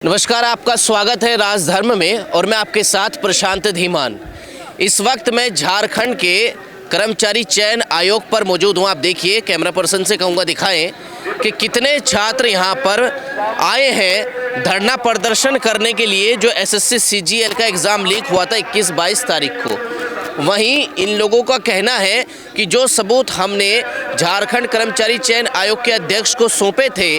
नमस्कार, आपका स्वागत है राजधर्म में और मैं आपके साथ प्रशांत धीमान। इस वक्त मैं झारखंड के कर्मचारी चयन आयोग पर मौजूद हूँ। आप देखिए, कैमरा पर्सन से कहूँगा दिखाएं कि कितने छात्र यहाँ पर आए हैं धरना प्रदर्शन करने के लिए। जो एसएससी सीजीएल का एग्ज़ाम लीक हुआ था 21-22 तारीख को, वहीं इन लोगों का कहना है कि जो सबूत हमने झारखंड कर्मचारी चयन आयोग के अध्यक्ष को सौंपे थे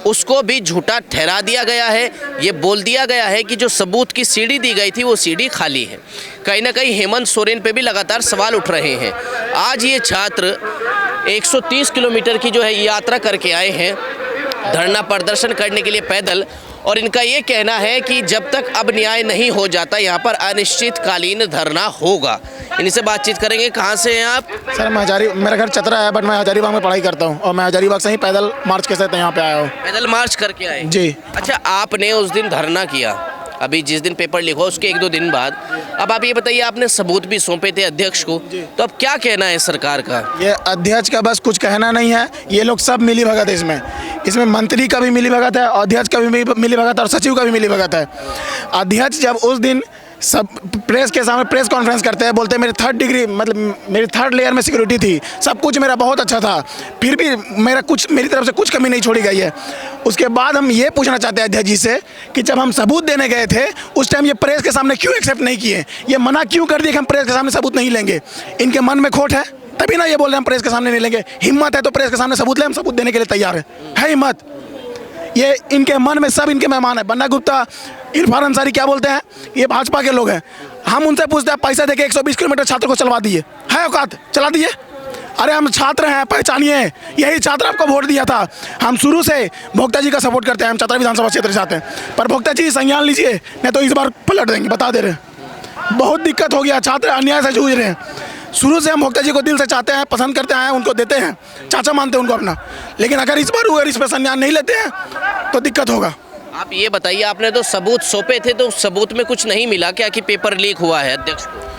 उसको भी झूठा ठहरा दिया गया है। ये बोल दिया गया है कि जो सबूत की सीडी दी गई थी वो सीडी खाली है। कहीं ना कहीं हेमंत सोरेन पे भी लगातार सवाल उठ रहे हैं। आज ये छात्र 130 किलोमीटर की जो है यात्रा करके आए हैं धरना प्रदर्शन करने के लिए पैदल, और इनका ये कहना है कि जब तक अब न्याय नहीं हो जाता यहाँ पर अनिश्चितकालीन धरना होगा। इनसे बातचीत करेंगे। कहाँ से हैं आप? सर मेरा घर चतरा है, बट मैं हजारीबाग में पढ़ाई करता हूँ और मैं हजारीबाग से ही पैदल मार्च के साथ यहाँ पे आया हूँ। पैदल मार्च करके आए जी। अच्छा, आपने उस दिन धरना किया, अभी जिस दिन पेपर लीक हुआ उसके 1-2 दिन बाद, अब आप ये बताइए, आपने सबूत भी सौंपे थे अध्यक्ष को, तो अब क्या कहना है सरकार का? ये अध्यक्ष का बस कुछ कहना नहीं है, ये लोग सब मिली भगत है। इसमें मंत्री का भी मिली भगत है, अध्यक्ष का भी मिली भगत है और सचिव का भी मिली भगत है। अध्यक्ष जब उस दिन सब प्रेस के सामने प्रेस कॉन्फ्रेंस करते हैं, बोलते हैं मेरी 3rd डिग्री मतलब मेरी 3rd लेयर में सिक्योरिटी थी, सब कुछ मेरा बहुत अच्छा था, फिर भी मेरी तरफ से कुछ कमी नहीं छोड़ी गई है। उसके बाद हम ये पूछना चाहते हैं अध्यक्ष जी से कि जब हम सबूत देने गए थे उस टाइम ये प्रेस के सामने क्यों एक्सेप्ट नहीं किए, ये मना क्यों कर दिए कि हम प्रेस के सामने सबूत नहीं लेंगे? इनके मन में खोट है तभी ना ये बोल रहे हैं हम प्रेस के सामने नहीं लेंगे। हिम्मत है तो प्रेस के सामने सबूत ले, हम सबूत देने के लिए तैयार है हिम्मत। ये इनके मन में सब इनके मेहमान है। बन्ना गुप्ता, इरफान अंसारी क्या बोलते हैं, ये भाजपा के लोग हैं। हम उनसे पूछते हैं पैसा देके 120 किलोमीटर छात्र को चलवा दिए, है औकात? चला दिए? अरे हम छात्र हैं, पहचानिए, यही छात्र आपको वोट दिया था। हम शुरू से भोक्ता जी का सपोर्ट करते हैं, हम चतरा विधानसभा क्षेत्र से आते हैं, पर भोक्ता जी संज्ञान लीजिए नहीं तो इस बार पलट देंगे, बता दे रहे हैं। बहुत दिक्कत हो गया, छात्र अन्याय से जूझ रहे हैं। शुरू से हम भोक्ता जी को दिल से चाहते हैं, पसंद करते हैं, उनको देते हैं, चाचा मानते हैं उनको अपना, लेकिन अगर इस बार अगर इस पर संज्ञान नहीं लेते हैं तो दिक्कत होगा। आप ये बताइए, आपने तो सबूत सौंपे थे तो सबूत में कुछ नहीं मिला क्या कि पेपर लीक हुआ है अध्यक्ष को?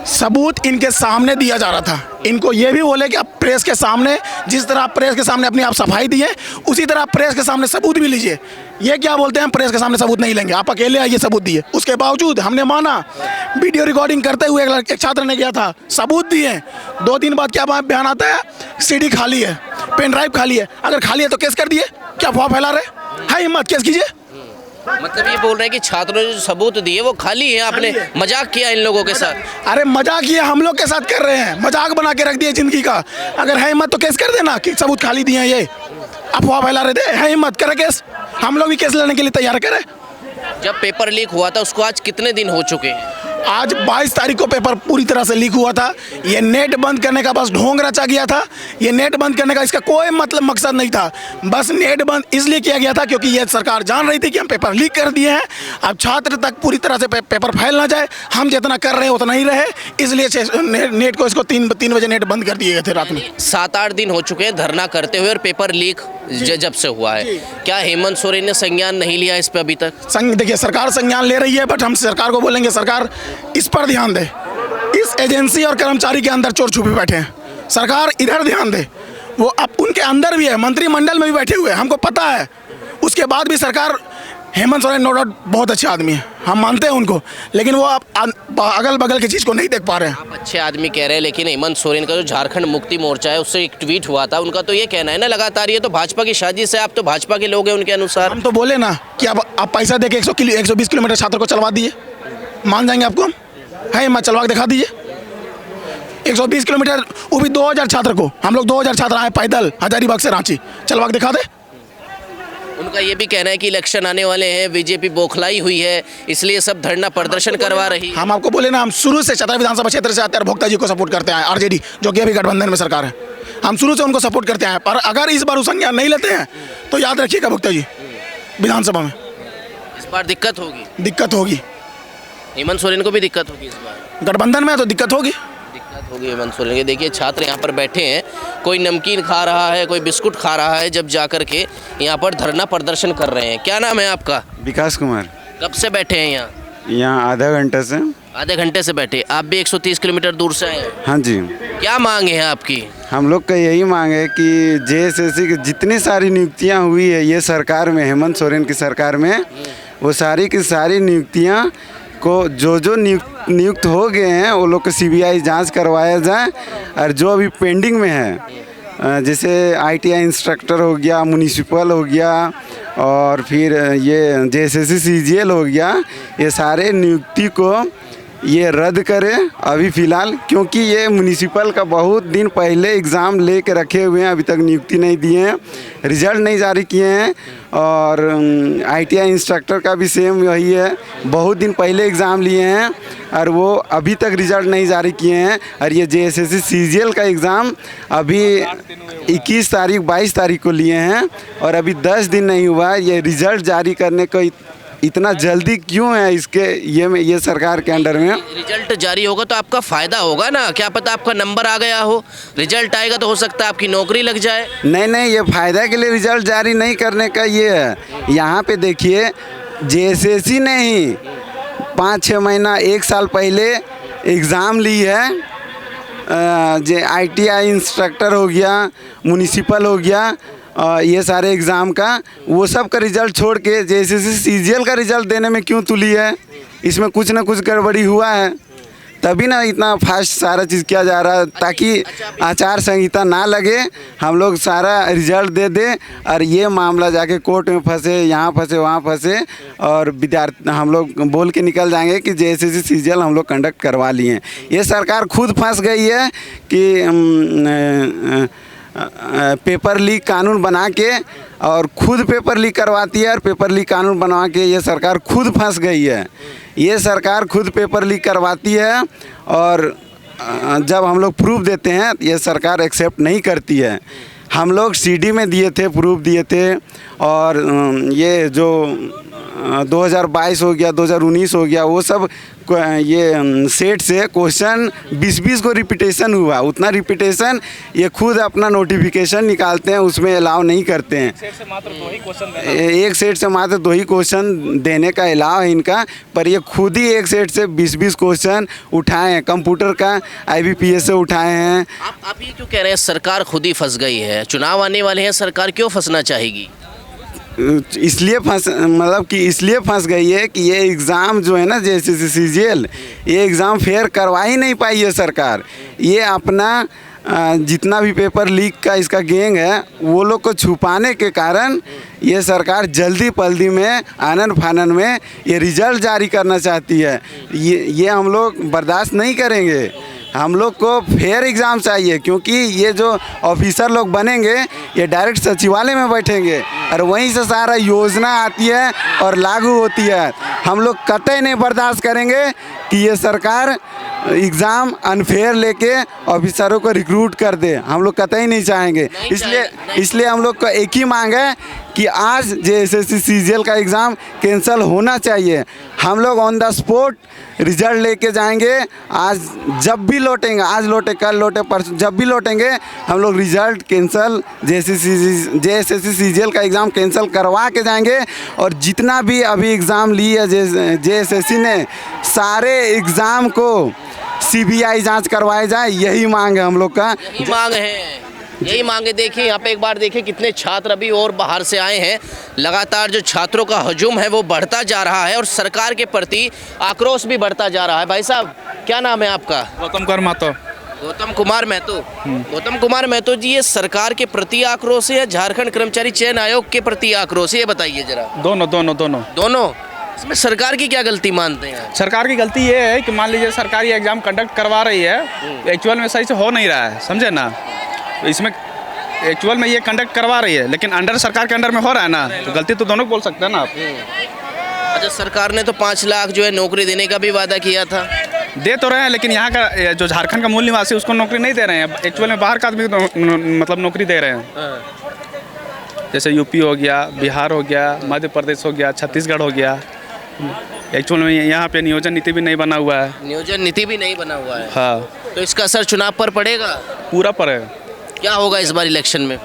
सबूत इनके सामने दिया जा रहा था। इनको ये भी बोले कि आप प्रेस के सामने, जिस तरह आप प्रेस के सामने अपनी आप सफाई दिए उसी तरह आप प्रेस के सामने सबूत भी लीजिए। ये क्या बोलते हैं, हम प्रेस के सामने सबूत नहीं लेंगे, आप अकेले आइए सबूत दिए। उसके बावजूद हमने माना, वीडियो रिकॉर्डिंग करते हुए एक छात्र ने किया था, सबूत दिए। 2 दिन बाद क्या बयान आता है, सीडी खाली है, पेन ड्राइव खाली है। अगर खाली है तो केस कर दिए, क्या अफवाह फैला रहे हैं? हिम्मत, केस कीजिए। मतलब ये बोल रहे हैं कि छात्रों ने जो सबूत दिए वो खाली है, आपने मजाक किया इन लोगों के साथ। अरे मजाक ये हम लोग के साथ कर रहे हैं, मजाक बना के रख दिए जिंदगी का। अगर है हिम्मत तो केस कर देना कि सबूत खाली दिए हैं, ये अफवाह फैला रहे थे। है हिम्मत, करे केस, हम लोग भी केस लेने के लिए तैयार करें। जब पेपर लीक हुआ था उसको आज कितने दिन हो चुके हैं? आज 22 तारीख को पेपर पूरी तरह से लीक हुआ था। ये नेट बंद करने का बस ढोंग रचा गया था। ये नेट बंद करने का इसका कोई मतलब मकसद नहीं था, बस नेट बंद इसलिए किया गया था क्योंकि ये सरकार जान रही थी कि हम पेपर लीक कर दिए हैं, अब छात्र तक पूरी तरह से पेपर फैल ना जाए, हम जितना कर रहे हैं उतना ही रहे, इसलिए नेट को इसको 3 बजे नेट बंद कर दिए गए थे रात में। 7-8 दिन हो चुके हैं धरना करते हुए और पेपर लीक जब से हुआ है, क्या हेमंत सोरेन ने संज्ञान नहीं लिया इस पर अभी तक? देखिए, सरकार संज्ञान ले रही है, बट हम सरकार को बोलेंगे सरकार इस पर ध्यान दे। इस एजेंसी और कर्मचारी के अंदर चोर छुपे बैठे हैं, सरकार इधर ध्यान दे। वो अब उनके अंदर भी है, मंत्रिमंडल में भी बैठे हुए हैं, हमको पता है। उसके बाद भी सरकार, हेमंत सोरेन नो डाउट बहुत अच्छे आदमी हैं, हम मानते हैं उनको, लेकिन वो अब अगल बगल की चीज़ को नहीं देख पा रहे हैं। आप अच्छे आदमी कह रहे हैं, लेकिन हेमंत सोरेन का जो झारखंड मुक्ति मोर्चा है उससे एक ट्वीट हुआ था, उनका तो ये कहना है ना लगातार ये तो भाजपा की साजिश है, आप तो भाजपा के लोग हैं उनके अनुसार। हम तो बोले ना कि अब आप पैसा दे के 120 किलोमीटर छात्र को चलवा दिए, मान जाएंगे आपको? है मैं चलवा के दिखा दीजिए 120 किलोमीटर, वो भी 2000 छात्र को। हम लोग 2000 छात्र आए पैदल हजारीबाग से रांची, चलवा के दिखा दे। उनका ये भी कहना है कि इलेक्शन आने वाले हैं, बीजेपी बौखलाई हुई है इसलिए सब धरना प्रदर्शन करवा रही है। हम आपको बोले ना, हम शुरू से चतरा विधानसभा क्षेत्र से आते हैं, भोक्ता जी को सपोर्ट करते हैं, आरजेडी जो कि अभी गठबंधन में सरकार है, हम शुरू से उनको सपोर्ट करते हैं। पर अगर इस बार संज्ञान नहीं लेते हैं तो याद रखिएगा भोक्ता जी विधानसभा में इस बार दिक्कत होगी। दिक्कत होगी, हेमंत सोरेन को भी दिक्कत होगी इस बार, गठबंधन में तो दिक्कत होगी। हेमंत सोरेन के देखिए छात्र यहाँ पर बैठे हैं, कोई नमकीन खा रहा है, कोई बिस्कुट खा रहा है, जब जा कर के यहाँ पर धरना प्रदर्शन कर रहे हैं। क्या नाम है आपका? विकास कुमार। कब से बैठे हैं यहाँ? यहाँ आधा घंटा से। आधे घंटे से बैठे, आप भी 130 किलोमीटर दूर से आए हैं। हाँ जी, क्या मांग है आपकी? हम लोग का यही मांग है कि जेएसएससी की जितनी सारी नियुक्तियां हुई है ये सरकार में, हेमंत सोरेन की सरकार में, वो सारी की सारी नियुक्तियां को जो नियुक्त हो गए हैं वो लोग को सीबीआई जांच करवाया जाए। और जो अभी पेंडिंग में है, जैसे आईटीआई इंस्ट्रक्टर हो गया, म्युनिसिपल हो गया, और फिर ये जेएसएससी सीजीएल हो गया, ये सारे नियुक्ति को ये रद्द करें अभी फ़िलहाल, क्योंकि ये म्युनिसिपल का बहुत दिन पहले एग्ज़ाम ले के रखे हुए हैं, अभी तक नियुक्ति नहीं दिए हैं, रिज़ल्ट नहीं जारी किए हैं। और आईटीआई इंस्ट्रक्टर का भी सेम यही है, बहुत दिन पहले एग्ज़ाम लिए हैं और वो अभी तक रिज़ल्ट नहीं जारी किए हैं। और ये जेएसएससी सीजीएल का एग्ज़ाम अभी 21 तारीख 22 तारीख को लिए हैं और अभी 10 दिन नहीं हुआ। ये रिज़ल्ट जारी करने को इतना जल्दी क्यों है इसके, ये सरकार के अंडर में? रिजल्ट जारी होगा तो आपका फ़ायदा होगा ना, क्या पता आपका नंबर आ गया हो, रिजल्ट आएगा तो हो सकता है आपकी नौकरी लग जाए। नहीं, ये फ़ायदा के लिए रिज़ल्ट जारी नहीं करने का ये है। यहाँ पे देखिए, जेएसएससी ने ही 5-6 महीना 1 साल पहले एग्ज़ाम ली है, जे आईटीआई इंस्ट्रक्टर हो गया, म्युनिसिपल हो गया, ये सारे एग्ज़ाम का, वो सब का रिज़ल्ट छोड़ के जेएसएससी सीजीएल का रिज़ल्ट देने में क्यों तुली है? इसमें कुछ ना कुछ गड़बड़ी हुआ है, तभी ना इतना फास्ट सारा चीज़ किया जा रहा है, ताकि आचार संहिता ना लगे, हम लोग सारा रिज़ल्ट दे दें और ये मामला जाके कोर्ट में फंसे, यहाँ फंसे, वहाँ फंसे, और विद्यार्थी हम लोग बोल के निकल जाएंगे कि जेएसएससी सीजीएल हम लोग कंडक्ट करवा लिए हैं। ये सरकार खुद फंस गई है कि पेपर लीक कानून बना के और खुद पेपर लीक करवाती है, और पेपर लीक कानून बनवा के ये सरकार खुद फंस गई है। ये सरकार खुद पेपर लीक करवाती है और जब हम लोग प्रूफ देते हैं ये सरकार एक्सेप्ट नहीं करती है। हम लोग सीडी में दिए थे, प्रूफ दिए थे, और ये जो 2022 हो गया, 2019 हो गया, वो सब ये सेट से क्वेश्चन 20-20 को रिपीटेशन हुआ, उतना रिपीटेशन ये खुद अपना नोटिफिकेशन निकालते हैं, उसमें अलाउ नहीं करते हैं। एक सेट से मात्र 2 ही क्वेश्चन देने का अलाउ है इनका, पर ये खुद ही एक सेट से 20-20 क्वेश्चन उठाए हैं, कंप्यूटर का IBPS से उठाए हैं। आप ये क्यों कह रहे हैं सरकार खुद ही फंस गई है? चुनाव आने वाले हैं, सरकार क्यों फंसना चाहेगी? इसलिए फंस गई है कि ये एग्ज़ाम जो है ना जेएसएससी सीजीएल, ये एग्ज़ाम फेयर करवा ही नहीं पाई है सरकार। ये अपना जितना भी पेपर लीक का इसका गैंग है वो लोग को छुपाने के कारण ये सरकार जल्दी पल्दी में, आनन फानन में ये रिज़ल्ट जारी करना चाहती है। ये हम लोग बर्दाश्त नहीं करेंगे। हम लोग को फेयर एग्ज़ाम चाहिए, क्योंकि ये जो ऑफिसर लोग बनेंगे ये डायरेक्ट सचिवालय में बैठेंगे और वहीं से सारा योजना आती है और लागू होती है। हम लोग कतई नहीं बर्दाश्त करेंगे कि ये सरकार एग्ज़ाम अनफेयर लेके ऑफिसरों को रिक्रूट कर दे, हम लोग कतई नहीं चाहेंगे। इसलिए हम लोग का एक ही मांग है कि आज जेएसएससी सीजीएल का एग्ज़ाम कैंसिल होना चाहिए। हम लोग ऑन द स्पॉट रिजल्ट लेके जाएंगे। आज जब भी लौटेंगे, आज लौटे, कल लौटे, परसों, जब भी लौटेंगे हम लोग रिजल्ट कैंसिल, जेएसएससी सीजीएल का एग्ज़ाम कैंसिल करवा के जाएंगे। और जितना भी अभी एग्ज़ाम ली है जेएसएससी ने, सारे एग्ज़ाम को सीबीआई जांच करवाए जाए, यही मांग है हम लोग का। यही मांगे। देखिए यहाँ पे एक बार देखिए कितने छात्र अभी और बाहर से आए हैं। लगातार जो छात्रों का हजूम है वो बढ़ता जा रहा है और सरकार के प्रति आक्रोश भी बढ़ता जा रहा है। भाई साहब, क्या नाम है आपका? गौतम कुमार महतो। गौतम कुमार महतो जी, ये सरकार के प्रति आक्रोश है या झारखंड कर्मचारी चयन आयोग के प्रति आक्रोश है, ये बताइए जरा। दोनों। इसमें सरकार की क्या गलती मानते हैं? सरकार की गलती ये है कि मान लीजिए सरकारी एग्जाम कंडक्ट करवा रही है, एक्चुअल में सही से हो नहीं रहा है, समझे ना। इसमें एक्चुअल में ये कंडक्ट करवा रही है लेकिन अंडर सरकार के अंडर में हो रहा है ना, तो गलती तो दोनों को बोल सकते हैं ना आप। अच्छा, सरकार ने तो 5 लाख जो है नौकरी देने का भी वादा किया था। दे तो रहे हैं, लेकिन यहाँ का जो झारखंड का मूल निवासी उसको नौकरी नहीं दे रहे हैं। एक्चुअल में बाहर का आदमी तो मतलब नौकरी दे रहे हैं। जैसे यूपी हो गया, बिहार हो गया, मध्य प्रदेश हो गया, छत्तीसगढ़ हो गया। एक्चुअल में यहाँ पे नियोजन नीति भी नहीं बना हुआ है। हाँ, तो इसका असर चुनाव पर पड़ेगा? पूरा पड़ेगा। क्या होगा इस बार इलेक्शन में?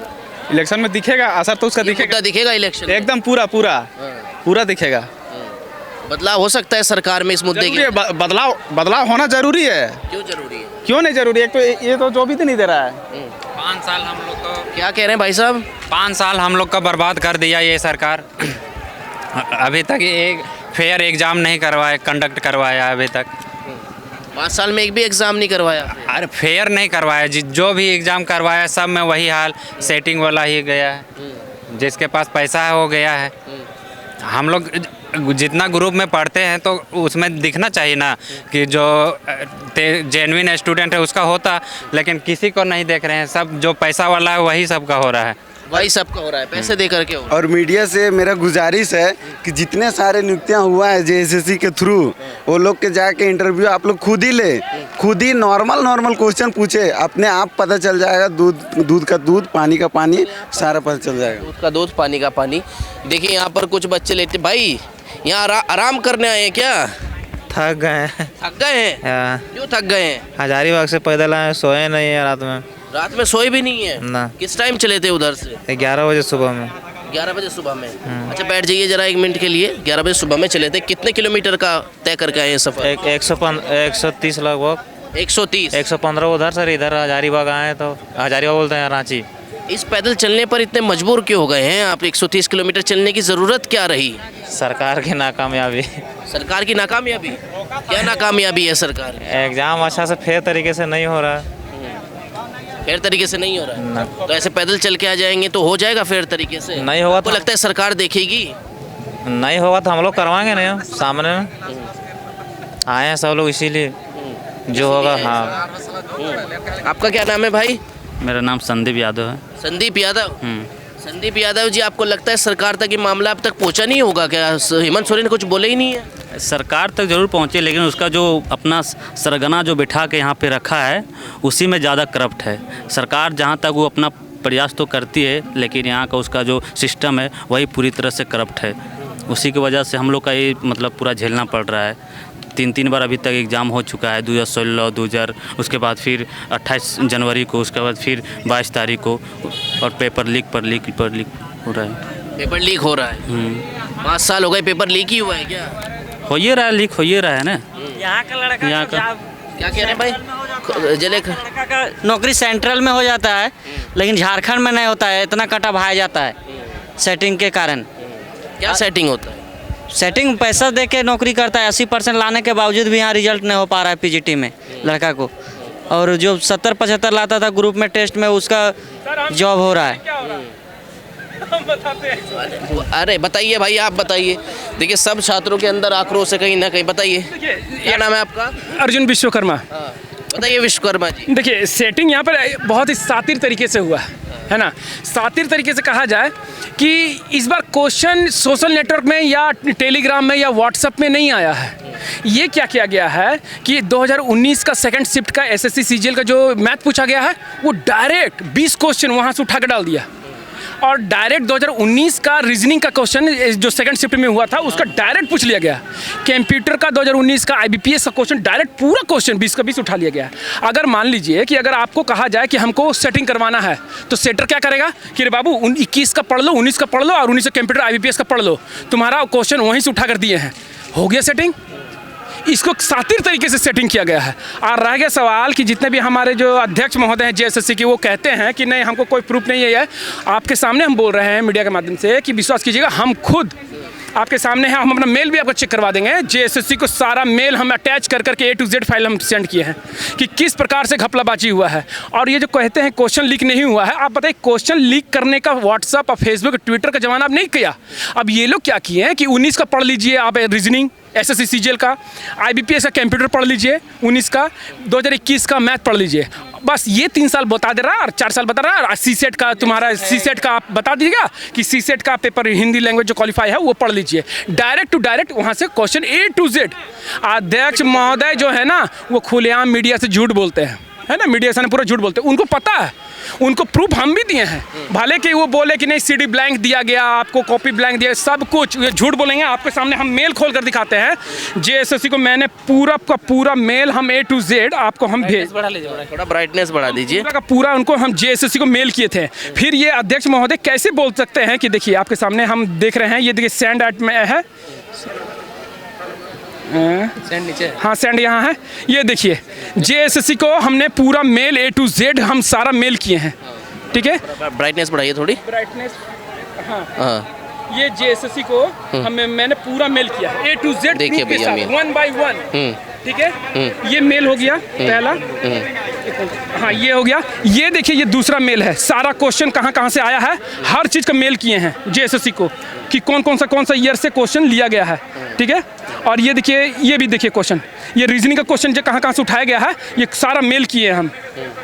इलेक्शन में दिखेगा असर, तो उसका दिखेगा इलेक्शन एकदम पूरा दिखेगा। बदलाव हो सकता है सरकार में इस मुद्दे जरूरी के? है, बदलाव होना जरूरी है। क्यों जरूरी है? क्यों नहीं जरूरी है? एक तो ये तो जो भी नहीं दे रहा है। 5 साल हम लोग को क्या कह रहे हैं भाई साहब? 5 साल हम लोग का बर्बाद कर दिया ये सरकार। अभी तक एक फेयर एग्ज़ाम नहीं कंडक्ट करवाया अभी तक। 5 साल में एक भी एग्जाम नहीं करवाया? अरे फेयर नहीं करवाया, जो भी एग्ज़ाम करवाया सब में वही हाल, सेटिंग वाला ही गया है। जिसके पास पैसा है वो गया है। हम लोग जितना ग्रुप में पढ़ते हैं तो उसमें दिखना चाहिए ना कि जो जेन्युइन स्टूडेंट है उसका होता, लेकिन किसी को नहीं देख रहे हैं। सब जो पैसा वाला है वही सबका हो रहा है। वही सबका हो रहा है, पैसे दे करके हो रहा और मीडिया से मेरा गुजारिश है कि जितने सारे नियुक्तियां हुआ है जेएसएससी के थ्रू, वो लोग के जाके इंटरव्यू आप लोग खुद ही ले, खुद ही नॉर्मल क्वेश्चन पूछे, अपने आप पता चल जाएगा। दूध का दूध, पानी का पानी, सारा पता चल जाएगा। दूध का दूध, पानी का पानी। देखिए यहाँ पर कुछ बच्चे लेते, भाई यहाँ आराम करने आए हैं क्या? थक गए हैं। थक गए हैं? हाँ। क्यों थक गए हैं? हजारीबाग से पैदल आए, सोए नहीं है रात में। रात में सोए भी नहीं है? ना। किस टाइम चले थे उधर से? 11 बजे सुबह में। 11 बजे सुबह में? अच्छा बैठ जाइए जरा 1 मिनट के लिए। 11 बजे सुबह में चले थे, कितने किलोमीटर का तय करके आए हैं सफर? 130 लगभग। 130? 115 उधर सर, इधर हजारीबाग आए तो हजारीबाग बोलते हैं रांची। इस पैदल चलने पर इतने मजबूर क्यों हो गए हैं आप? 130 किलोमीटर चलने की ज़रूरत क्या रही? सरकार की नाकामयाबी। सरकार की नाकामयाबी? क्या नाकामयाबी है सरकार? एग्जाम अच्छा से फेयर तरीके से नहीं हो रहा है। फेयर तरीके से नहीं हो रहा है? तो ऐसे पैदल चल के आ जाएंगे तो हो जाएगा फेयर तरीके से? नहीं होगा आपको तो लगता है सरकार देखेगी? नहीं होगा तो हम लोग करवाएंगे नहीं, हम सामने में आए हैं सब लोग, इसीलिए जो होगा। हाँ। आपका क्या नाम है भाई? मेरा नाम संदीप यादव है। संदीप यादव? संदीप यादव जी, आपको लगता है सरकार तक ये मामला अब तक पहुंचा नहीं होगा क्या? हेमंत सोरेन कुछ बोले ही नहीं है? सरकार तक ज़रूर पहुँचे, लेकिन उसका जो अपना सरगना जो बिठा के यहाँ पे रखा है उसी में ज़्यादा करप्ट है। सरकार जहाँ तक वो अपना प्रयास तो करती है, लेकिन यहाँ का उसका जो सिस्टम है वही पूरी तरह से करप्ट है। उसी की वजह से हम लोग का ये मतलब पूरा झेलना पड़ रहा है। 3 बार अभी तक एग्ज़ाम हो चुका है, 2016, 2000, उसके बाद फिर 28 जनवरी को, उसके बाद फिर 22 तारीख को, और पेपर लीक हो रहा है। पेपर लीक हो रहा है? 5 साल हो गए पेपर लीक ही हुआ है क्या? हो ये रहा है, लीक हो ये रहा है ना। यहाँ का लड़का यहाँ का क्या कह रहे हैं भाई? लड़का का नौकरी सेंट्रल में हो जाता है, लेकिन झारखंड में नहीं होता है। इतना कटा भाया जाता है सेटिंग के कारण। क्या सेटिंग होता है? सेटिंग पैसा दे के नौकरी करता है। 80% लाने के बावजूद भी यहाँ रिजल्ट नहीं हो पा रहा है पीजीटी में लड़का को। और जो 70-75 लाता था ग्रुप में टेस्ट में, उसका जॉब हो रहा है। अरे बताइए भाई, आप बताइए। देखिए सब छात्रों के अंदर आक्रोश है कहीं ना कहीं। बताइए क्या नाम है आपका? अर्जुन विश्वकर्मा। बताइए विश्वकर्मा जी। देखिए सेटिंग यहाँ पर बहुत ही सातिर तरीके से हुआ है ना। सातिर तरीके से कहा जाए कि इस बार क्वेश्चन सोशल नेटवर्क में या टेलीग्राम में या व्हाट्सएप में नहीं आया है। ये क्या किया गया है कि 2019 का सेकंड शिफ्ट का एसएससी सीजीएल का जो मैथ पूछा गया है, वो डायरेक्ट 20 क्वेश्चन वहाँ से उठा कर डाल दिया। और डायरेक्ट 2019 का रीजनिंग का क्वेश्चन जो सेकंड शिफ्ट में हुआ था उसका डायरेक्ट पूछ लिया गया। कंप्यूटर का 2019 का आईबीपीएस का क्वेश्चन डायरेक्ट पूरा क्वेश्चन 20 का 20 उठा लिया गया। अगर मान लीजिए कि अगर आपको कहा जाए कि हमको सेटिंग करवाना है, तो सेटर क्या करेगा कि रे बाबू 21 का पढ़ लो, 19 का पढ़ लो और 19 का कंप्यूटर आईबीपीएस का पढ़ लो, तुम्हारा क्वेश्चन वहीं से उठा कर दिए हैं, हो गया सेटिंग। इसको सातिर तरीके से सेटिंग किया गया है। और रह गया सवाल कि जितने भी हमारे जो अध्यक्ष महोदय हैं जेएसएससी के, वो कहते हैं कि नहीं हमको कोई प्रूफ नहीं है। आपके सामने हम बोल रहे हैं मीडिया के माध्यम से कि विश्वास कीजिएगा, हम खुद आपके सामने हैं। हम अपना मेल भी आपको चेक करवा देंगे। जेएसएससी को सारा मेल हम अटैच कर करके A to Z फाइल हम सेंड किए हैं कि किस प्रकार से घपलाबाजी हुआ है। और ये जो कहते हैं क्वेश्चन लीक नहीं हुआ है, आप बताइए क्वेश्चन लीक करने का व्हाट्सअप और फेसबुक ट्विटर का जमाना अब नहीं किया। अब ये लोग क्या किए हैं कि 19 का पढ़ लीजिए आप रीजनिंग एसएससी सीजीएल का, आईबीपीएस का कंप्यूटर पढ़ लीजिए 19 का, 2021 का मैथ पढ़ लीजिए। बस ये 3 साल बता दे रहा है और 4 साल बता रहा है। और सीसेट का तुम्हारा सीसेट का आप बता दीजिएगा कि सीसेट का पेपर हिंदी लैंग्वेज जो क्वालिफाई है वो पढ़ लीजिए। डायरेक्ट टू डायरेक्ट वहाँ से क्वेश्चन A to Z। अध्यक्ष महोदय जो है ना, वो खुलेआम मीडिया से झूठ बोलते हैं, है ना। मीडिया से पूरा झूठ बोलते हैं, उनको पता है, उनको प्रूफ हम भी दिए हैं। भले कि वो बोले कि नहीं CD ब्लैंक दिया गया, आपको कॉपी ब्लैंक दिया, सब कुछ ये झूठ बोलेंगे। आपके सामने हम मेल खोल कर दिखाते हैं जेएसएससी को। मैंने पूरा का पूरा मेल हम A to Z आपको हम भेज, थोड़ा ब्राइटनेस बढ़ा दीजिए। पूरा का पूरा उनको हम जेएसएससी को मेल किए थे। फिर ये अध्यक्ष महोदय कैसे बोल सकते हैं कि देखिए आपके सामने हम देख रहे हैं, ये देखिए सेंड एट में है, सेंड नीचे है। हाँ सेंड यहाँ है। ये देखिए जेएसएससी को हमने पूरा मेल A to Z हम सारा मेल किए हैं, ठीक है। ब्राइटनेस बढ़ाइए थोड़ी। ब्राइटनेस, हाँ हाँ ये जेएसएससी को मैंने पूरा मेल किया है A to Z देखिए प्रूफ के भैया साथ, मेल। 1 by 1, ठीक है। ये मेल हो गया पहला, हाँ ये हो गया। ये देखिए ये दूसरा मेल है, सारा क्वेश्चन कहाँ कहाँ से आया है, हर चीज़ का मेल किए हैं जेएसएससी को कि कौन सा ईयर से क्वेश्चन लिया गया है, ठीक है। और ये देखिए, ये भी देखिए क्वेश्चन, ये रीजनिंग का क्वेश्चन जो कहाँ से उठाया गया है, ये सारा मेल किए हैं हम,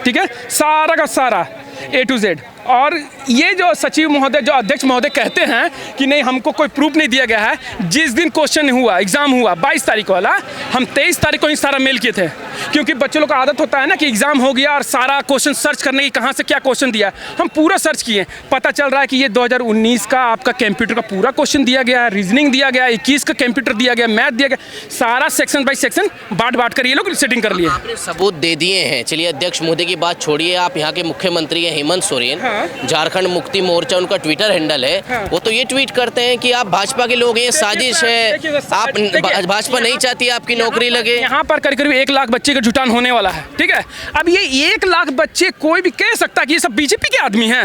ठीक है, सारा का सारा A to Z। और ये जो सचिव महोदय, जो अध्यक्ष महोदय कहते हैं कि नहीं हमको कोई प्रूफ नहीं दिया गया है, जिस दिन क्वेश्चन हुआ, एग्ज़ाम हुआ 22 तारीख वाला, हम 23 तारीख को ही सारा मेल किए थे, क्योंकि बच्चों लोग का आदत होता है ना कि एग्ज़ाम हो गया और सारा क्वेश्चन सर्च करने की, कहाँ से क्या क्वेश्चन दिया है, हम पूरा सर्च किए। पता चल रहा है कि ये 2019 का आपका कंप्यूटर का पूरा क्वेश्चन दिया गया है, रीजनिंग दिया गया, 21 का कंप्यूटर दिया गया, मैथ दिया गया, सारा सेक्शन बाई सेक्शन बांट कर ये लोग सेटिंग कर लिए। आपने सबूत दे दिए हैं। चलिए अध्यक्ष महोदय की बात छोड़िए, आप यहाँ के मुख्यमंत्री हैं हेमंत सोरेन, झारखंड मुक्ति मोर्चा उनका ट्विटर हैंडल है, वो तो ये ट्वीट करते हैं कि आप भाजपा के लोग हैं, साजिश है, आप भाजपा नहीं चाहती आपकी नौकरी लगे। यहाँ पर करीब 1 लाख बच्चे का जुटान होने वाला है, ठीक है। अब ये 1 लाख बच्चे कोई भी कह सकता है कि ये सब बीजेपी के आदमी हैं।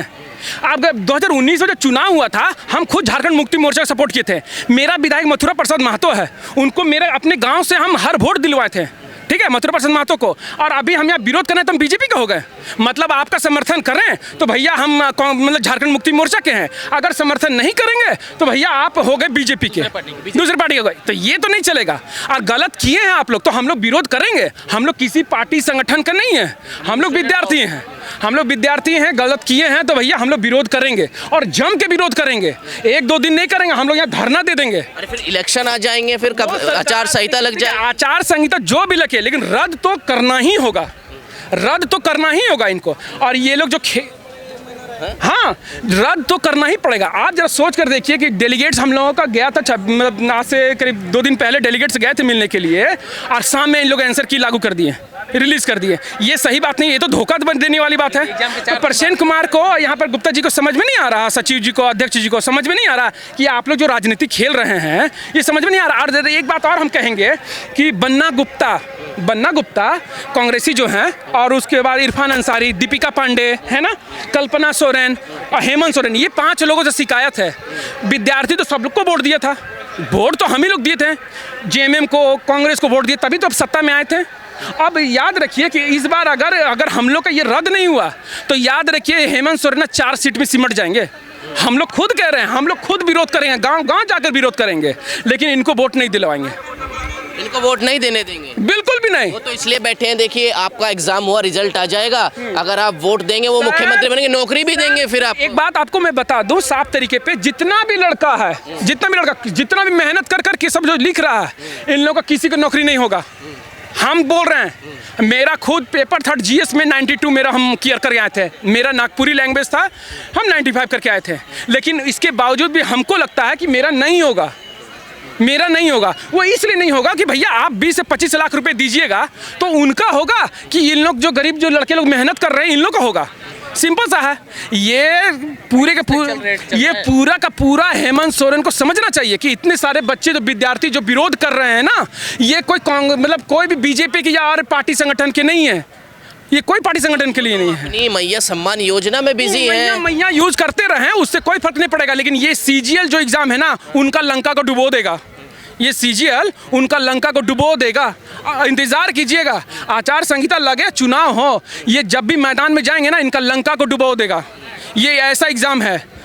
अब 2019 में जो चुनाव हुआ था, हम खुद झारखंड मुक्ति मोर्चा का सपोर्ट किए थे। मेरा विधायक मथुरा प्रसाद महतो है, उनको मेरे अपने गांव से हम हर वोट दिलवाए थे, ठीक है, मथुरा प्रसाद महतो को। और अभी हम यहाँ विरोध कर रहे हैं तो हम बीजेपी के हो गए। मतलब आपका समर्थन करें तो भैया हम मतलब झारखंड मुक्ति मोर्चा के हैं, अगर समर्थन नहीं करेंगे तो भैया आप हो गए बीजेपी के, दूसरी पार्टी हो गए। तो ये तो नहीं चलेगा। और गलत किए हैं आप लोग तो हम लोग विरोध करेंगे। हम लोग किसी पार्टी संगठन का नहीं है, हम लोग विद्यार्थी हैं, हम लोग विद्यार्थी हैं। गलत किए हैं तो भैया हम लोग विरोध करेंगे और जम के विरोध करेंगे। 1-2 दिन नहीं करेंगे, हम लोग यहाँ धरना दे देंगे। अरे फिर इलेक्शन आ जाएंगे, फिर कब आचार संहिता लग जाए। आचार संहिता जो भी लगे, लेकिन रद्द तो करना ही होगा, रद्द तो करना ही होगा इनको। और ये लोग जो हाँ रद्द तो करना ही पड़ेगा। आप जरा सोच कर देखिए कि डेलीगेट्स हम लोगों का गया था, मतलब आज से करीब 2 दिन पहले डेलीगेट्स गए थे मिलने के लिए, और शाम में इन लोग आंसर की लागू कर दिए, रिलीज कर दिए। ये सही बात नहीं, ये तो धोखा देने वाली बात है। तो प्रसेन कुमार को, यहाँ पर गुप्ता जी को समझ में नहीं आ रहा, सचिव जी को, अध्यक्ष जी को समझ में नहीं आ रहा कि आप लोग जो राजनीति खेल रहे हैं ये समझ में नहीं आ रहा। और एक बात और हम कहेंगे कि बन्ना गुप्ता कांग्रेसी जो हैं, और उसके बाद इरफान अंसारी, दीपिका पांडे है ना, कल्पना सोरेन और हेमंत सोरेन, ये 5 लोगों से शिकायत है। विद्यार्थी तो सब लोग को वोट दिया था, वोट तो हम ही लोग दिए थे, जेएमएम को, कांग्रेस को वोट दिए, तभी तो अब सत्ता में आए थे। अब याद रखिए कि इस बार अगर हम लोग का ये रद्द नहीं हुआ तो याद रखिए हेमंत सोरेन 4 सीट में सिमट जाएंगे। हम लोग खुद कह रहे हैं, हम लोग खुद विरोध करेंगे, गांव जाकर विरोध करेंगे, लेकिन इनको वोट नहीं दिलवाएंगे, इनको वोट नहीं देने देंगे, बिल्कुल भी नहीं। वो तो इसलिए बैठे हैं। देखिए आपका एग्जाम हुआ, रिजल्ट आ जाएगा, अगर आप वोट देंगे वो मुख्यमंत्री बनेंगे, नौकरी भी देंगे। फिर आप एक बात आपको मैं बता दूं साफ तरीके पे, जितना भी लड़का है, जितना भी मेहनत कर करके सब जो लिख रहा है, इन लोगों का किसी को नौकरी नहीं होगा। हम बोल रहे हैं, मेरा खुद पेपर था जीएस में 92 मेरा हम क्लियर करके आए थे, मेरा नागपुरी लैंग्वेज था, हम 95 करके आए थे। लेकिन इसके बावजूद भी हमको लगता है कि मेरा नहीं होगा। वो इसलिए नहीं होगा कि भैया आप 20 से 25 लाख रुपए दीजिएगा तो उनका होगा, कि इन लोग जो गरीब जो लड़के लोग मेहनत कर रहे हैं इन लोग का होगा। सिंपल सा है। ये पूरा का पूरा हेमंत सोरेन को समझना चाहिए कि इतने सारे बच्चे जो विद्यार्थी जो विरोध कर रहे हैं ना, ये कोई भी बीजेपी की या और पार्टी संगठन के नहीं है, ये कोई पार्टी संगठन के लिए नहीं है। अपनी मैया सम्मान योजना में बिजी है, मैया यूज करते रहे, उससे कोई फर्क नहीं पड़ेगा। लेकिन ये सीजीएल जो एग्जाम है ना, उनका लंका को डुबो देगा। ये सीजीएल उनका लंका को डुबो देगा। इंतजार कीजिएगा, आचार संहिता लगे, चुनाव हो, ये जब भी मैदान में जाएंगे ना, इनका लंका को डुबो देगा। ये ऐसा एग्जाम है,